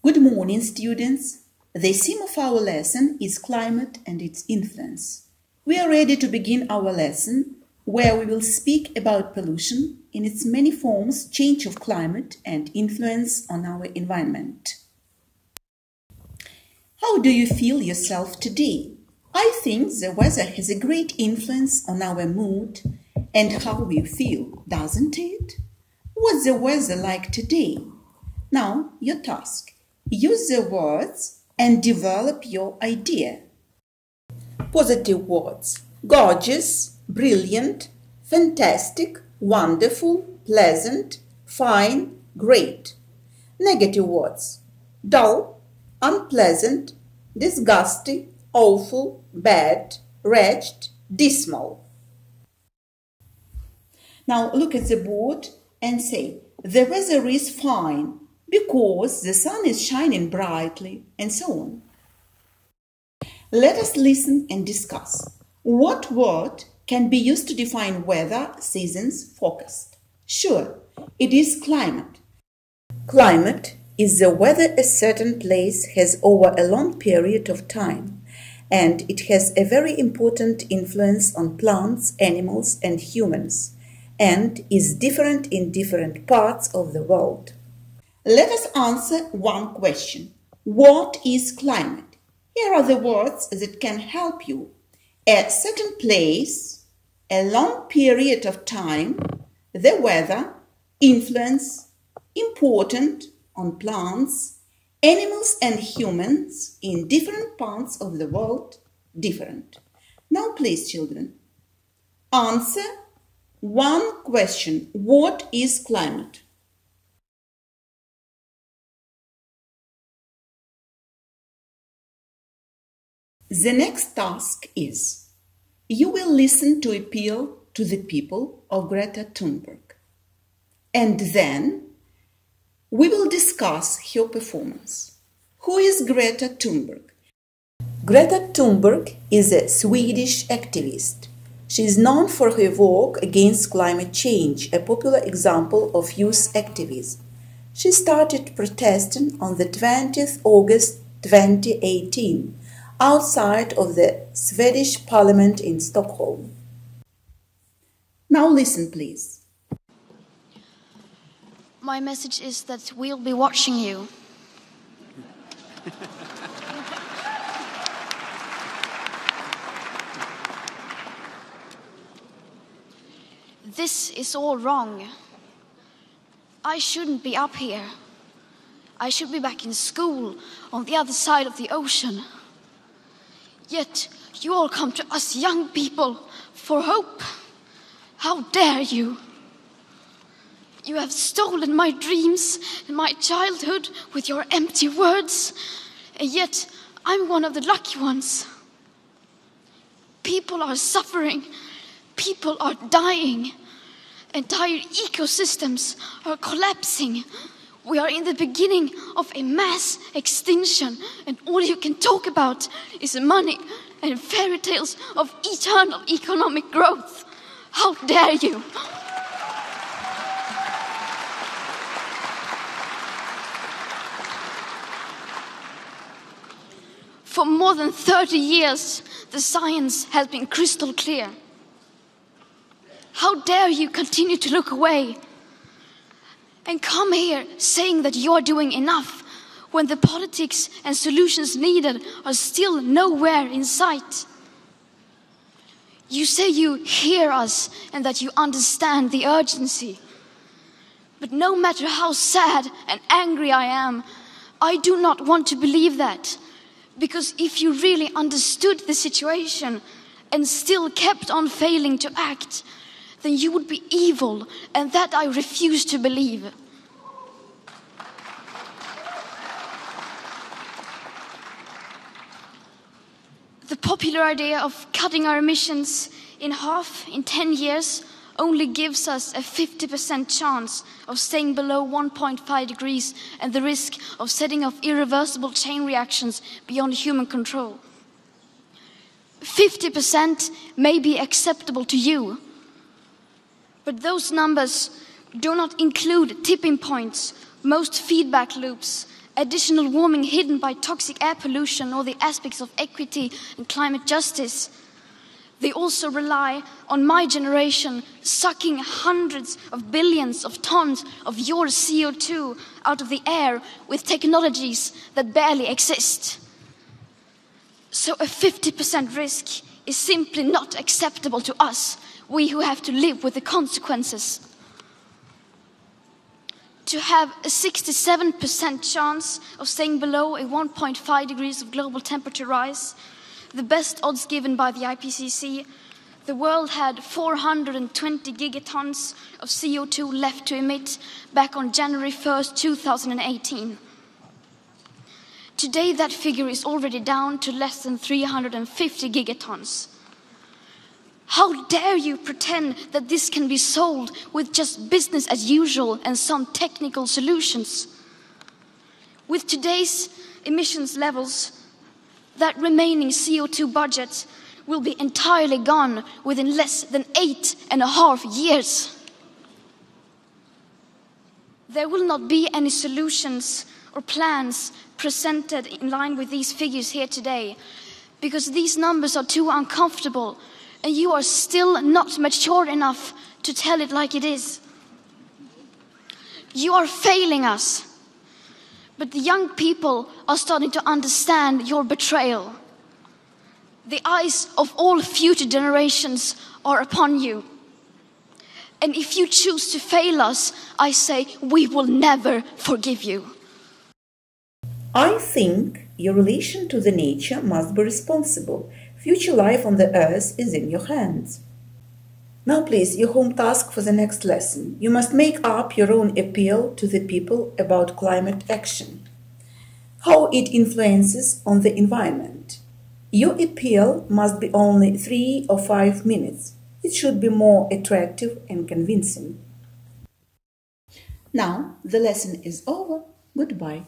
Good morning, students. The theme of our lesson is climate and its influence. We are ready to begin our lesson, where we will speak about pollution in its many forms, change of climate, and influence on our environment. How do you feel yourself today? I think the weather has a great influence on our mood and how we feel, doesn't it? What's the weather like today? Now, your task. Use the words and develop your idea. Positive words: gorgeous, brilliant, fantastic, wonderful, pleasant, fine, great. Negative words: dull, unpleasant, disgusting, awful, bad, wretched, dismal. Now look at the board and say, the weather is fine because the sun is shining brightly, and so on. Let us listen and discuss. What word can be used to define weather, seasons, forecast? Sure, it is climate. Climate is the weather a certain place has over a long period of time, and it has a very important influence on plants, animals, and humans, and is different in different parts of the world. Let us answer one question. What is climate? Here are the words that can help you. A certain place, a long period of time, the weather, influence, important on plants, animals and humans in different parts of the world, different. Now please, children, answer one question. What is climate? The next task is, you will listen to appeal to the people of Greta Thunberg. And then we will discuss her performance. Who is Greta Thunberg? Greta Thunberg is a Swedish activist. She is known for her work against climate change, a popular example of youth activism. She started protesting on the 20th August 2018 outside of the Swedish Parliament in Stockholm. Now listen, please. My message is that we'll be watching you. This is all wrong. I shouldn't be up here. I should be back in school on the other side of the ocean. Yet you all come to us young people for hope. How dare you? You have stolen my dreams and my childhood with your empty words, and yet I'm one of the lucky ones. People are suffering. People are dying. Entire ecosystems are collapsing. We are in the beginning of a mass extinction, and all you can talk about is money and fairy tales of eternal economic growth. How dare you? For more than 30 years, the science has been crystal clear. How dare you continue to look away and come here saying that you're doing enough when the politics and solutions needed are still nowhere in sight? You say you hear us and that you understand the urgency. But no matter how sad and angry I am, I do not want to believe that. Because if you really understood the situation and still kept on failing to act, then you would be evil, and that I refuse to believe. The popular idea of cutting our emissions in half in 10 years only gives us a 50% chance of staying below 1.5 degrees and the risk of setting off irreversible chain reactions beyond human control. 50% may be acceptable to you, but those numbers do not include tipping points, most feedback loops, additional warming hidden by toxic air pollution or the aspects of equity and climate justice. They also rely on my generation sucking hundreds of billions of tons of your CO2 out of the air with technologies that barely exist. So a 50% risk is simply not acceptable to us, we who have to live with the consequences. To have a 67% chance of staying below a 1.5 degrees of global temperature rise, the best odds given by the IPCC, the world had 420 gigatons of CO2 left to emit back on January 1st, 2018. Today that figure is already down to less than 350 gigatons. How dare you pretend that this can be solved with just business as usual and some technical solutions? With today's emissions levels, that remaining CO2 budget will be entirely gone within less than 8.5 years. There will not be any solutions or plans presented in line with these figures here today, because these numbers are too uncomfortable and you are still not mature enough to tell it like it is. You are failing us. But the young people are starting to understand your betrayal. The eyes of all future generations are upon you. And if you choose to fail us, I say we will never forgive you. I think your relation to the nature must be responsible. Future life on the earth is in your hands. Now please, your home task for the next lesson. You must make up your own appeal to the people about climate action, how it influences on the environment. Your appeal must be only 3 or 5 minutes. It should be more attractive and convincing. Now the lesson is over. Goodbye.